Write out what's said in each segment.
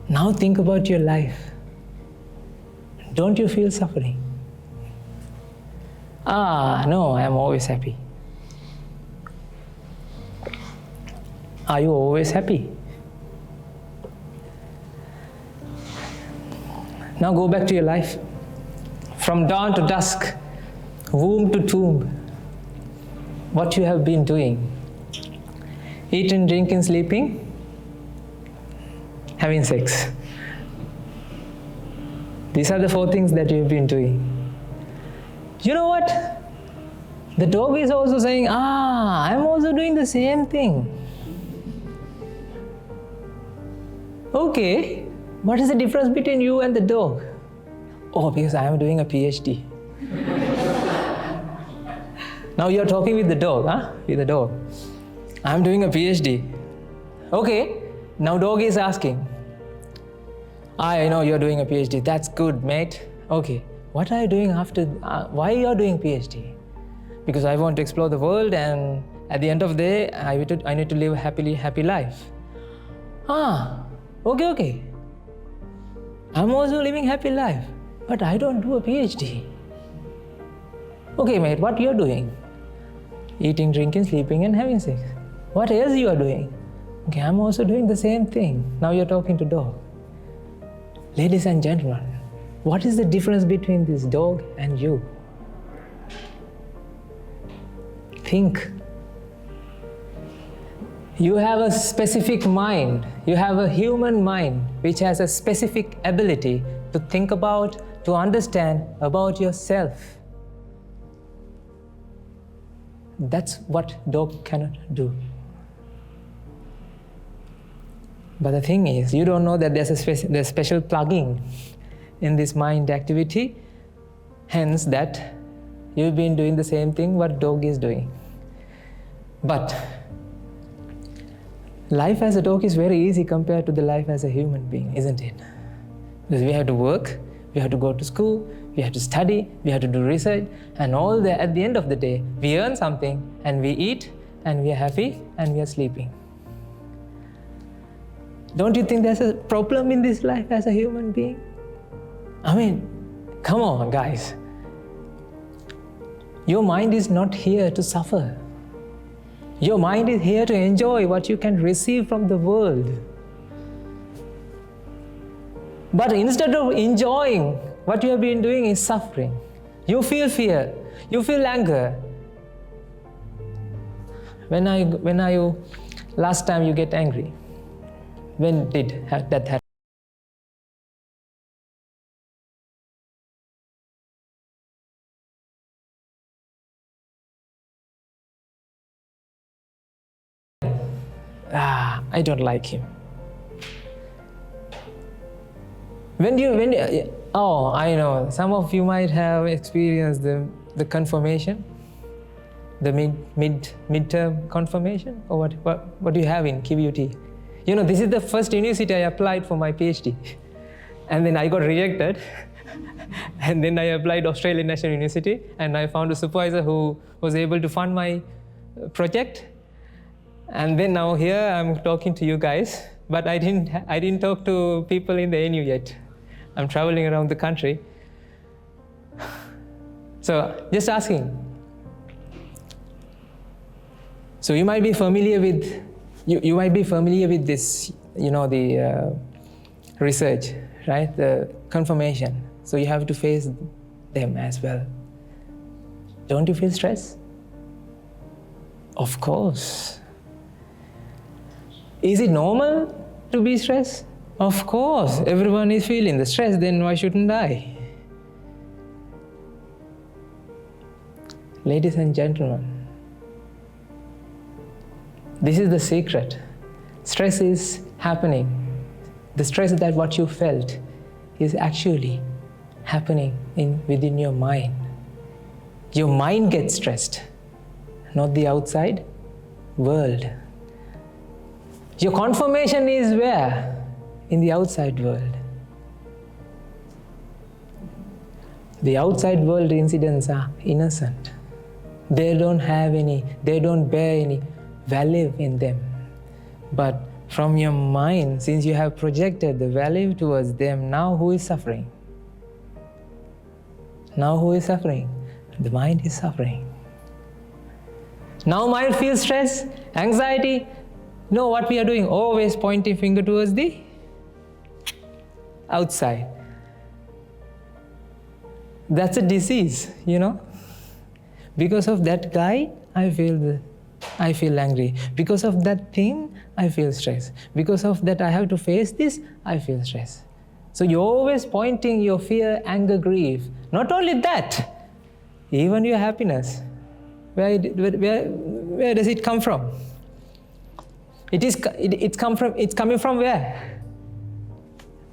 Now think about your life. Don't you feel suffering? No, I'm always happy. Are you always happy? Now go back to your life. From dawn to dusk, womb to tomb, what you have been doing. Eating, drinking, sleeping, having sex. These are the 4 things that you've been doing. You know what? The dog is also saying, I'm also doing the same thing. Okay, what is the difference between you and the dog? Oh, because I am doing a PhD. Now you're talking with the dog, With the dog. I'm doing a PhD. Okay, now dog is asking, I know you're doing a PhD. That's good, mate. Okay, what are you doing after, why you're doing PhD? Because I want to explore the world, and at the end of the day, I need to live a happy life. Okay. I'm also living happy life, but I don't do a PhD. Okay, mate, what you're doing? Eating, drinking, sleeping, and having sex. What else you are doing? Okay, I'm also doing the same thing. Now you're talking to dog. Ladies and gentlemen, what is the difference between this dog and you? Think. You have a specific mind. You have a human mind which has a specific ability to think about, to understand about yourself. That's what dog cannot do. But the thing is, you don't know that there's special plugging in this mind activity, hence that you've been doing the same thing what dog is doing. But life as a dog is very easy compared to the life as a human being, isn't it? Because we have to work, we have to go to school, we have to study, we have to do research, and all that. At the end of the day, we earn something, and we eat, and we are happy, and we are sleeping. Don't you think there's a problem in this life as a human being? I mean, come on, guys. Your mind is not here to suffer. Your mind is here to enjoy what you can receive from the world. But instead of enjoying, what you have been doing is suffering. You feel fear, you feel anger. When are you last time you get angry? When did that happen? I don't like him. I know, some of you might have experienced the confirmation, the midterm confirmation, or what do you have in KVUT? You know, this is the first university I applied for my PhD, and then I got rejected, and then I applied Australian National University, and I found a supervisor who was able to fund my project. And then now here I'm talking to you guys, but I didn't talk to people in the NU yet. I'm traveling around the country. So just asking. So you might be familiar with this, the research, right? The confirmation. So you have to face them as well. Don't you feel stress? Of course. Is it normal to be stressed? Of course, everyone is feeling the stress, then why shouldn't I? Ladies and gentlemen, this is the secret. Stress is happening. The stress that what you felt is actually happening within your mind. Your mind gets stressed, not the outside world. Your confirmation is where? In the outside world. The outside world incidents are innocent. They don't bear any value in them. But from your mind, since you have projected the value towards them, now who is suffering? Now who is suffering? The mind is suffering. Now mind feels stress, anxiety. No, what we are doing? Always pointing finger towards the outside. That's a disease, Because of that guy, I feel angry. Because of that thing, I feel stress. Because of that, I have to face this, I feel stress. So you're always pointing your fear, anger, grief. Not only that, even your happiness. Where does it come from? It's coming from where?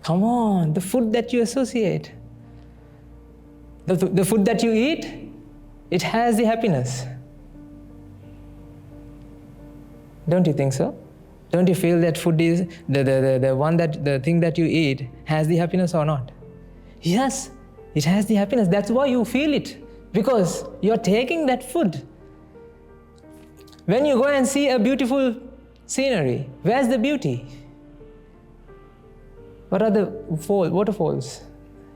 Come on, the food that you associate. The food that you eat, it has the happiness. Don't you think so? Don't you feel that food is the thing that you eat has the happiness or not? Yes, it has the happiness. That's why you feel it, because you're taking that food. When you go and see a beautiful scenery, where's the beauty? What are the waterfalls?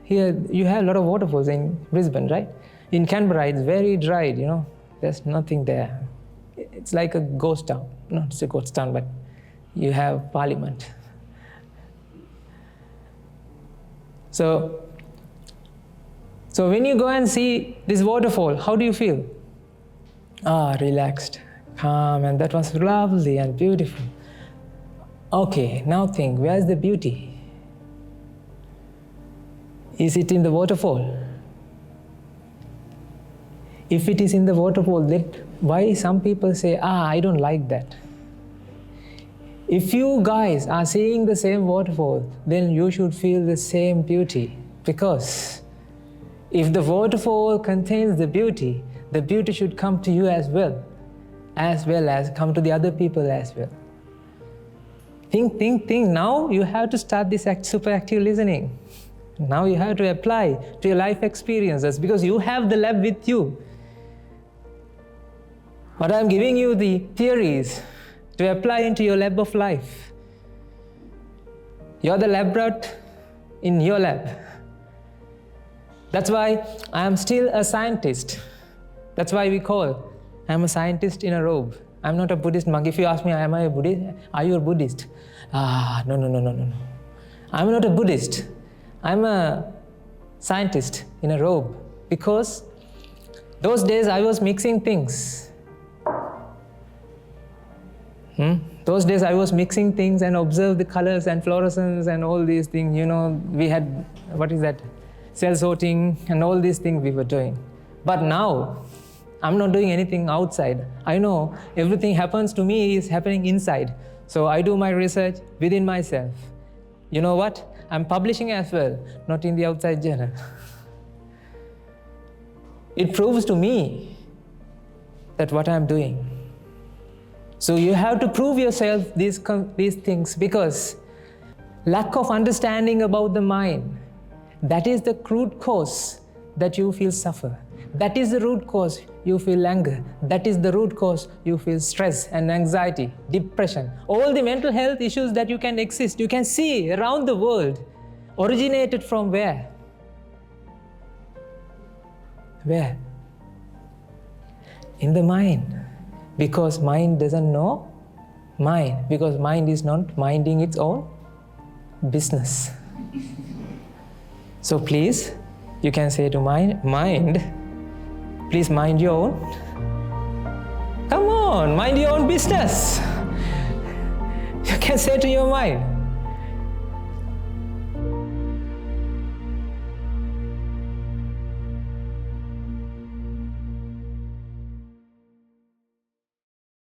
Here you have a lot of waterfalls in Brisbane, right? In Canberra, it's very dry, There's nothing there. It's like a ghost town. Not it's a ghost town, but you have parliament. So when you go and see this waterfall, how do you feel? Relaxed, calm, and that was lovely and beautiful. Okay, now think, where's the beauty? Is it in the waterfall? If it is in the waterfall, then why some people say, I don't like that? If you guys are seeing the same waterfall, then you should feel the same beauty. Because if the waterfall contains the beauty should come to you as well as come to the other people as well. Think. Now you have to start this super active listening. Now you have to apply to your life experiences, because you have the lab with you. But I'm giving you the theories to apply into your lab of life. You're the lab rat in your lab. That's why I am still a scientist. That's why I'm a scientist in a robe. I'm not a Buddhist monk. If you ask me, am I a Buddhist? Are you a Buddhist? No. I'm not a Buddhist. I'm a scientist in a robe, because those days I was mixing things. Those days I was mixing things and observed the colors and fluorescence and all these things. We had, cell sorting and all these things we were doing. But now, I'm not doing anything outside. I know everything happens to me is happening inside. So I do my research within myself. You know what? I'm publishing as well, not in the outside journal. It proves to me that what I'm doing. So you have to prove yourself these things, because lack of understanding about the mind, that is the root cause that you feel suffer. That is the root cause you feel anger. That is the root cause you feel stress and anxiety, depression. All the mental health issues that you can see around the world originated from where? Where? In the mind. Because mind doesn't know mind. Because mind is not minding its own business. So please, you can say to mind, please mind your own. Come on, mind your own business. You can say to your mind,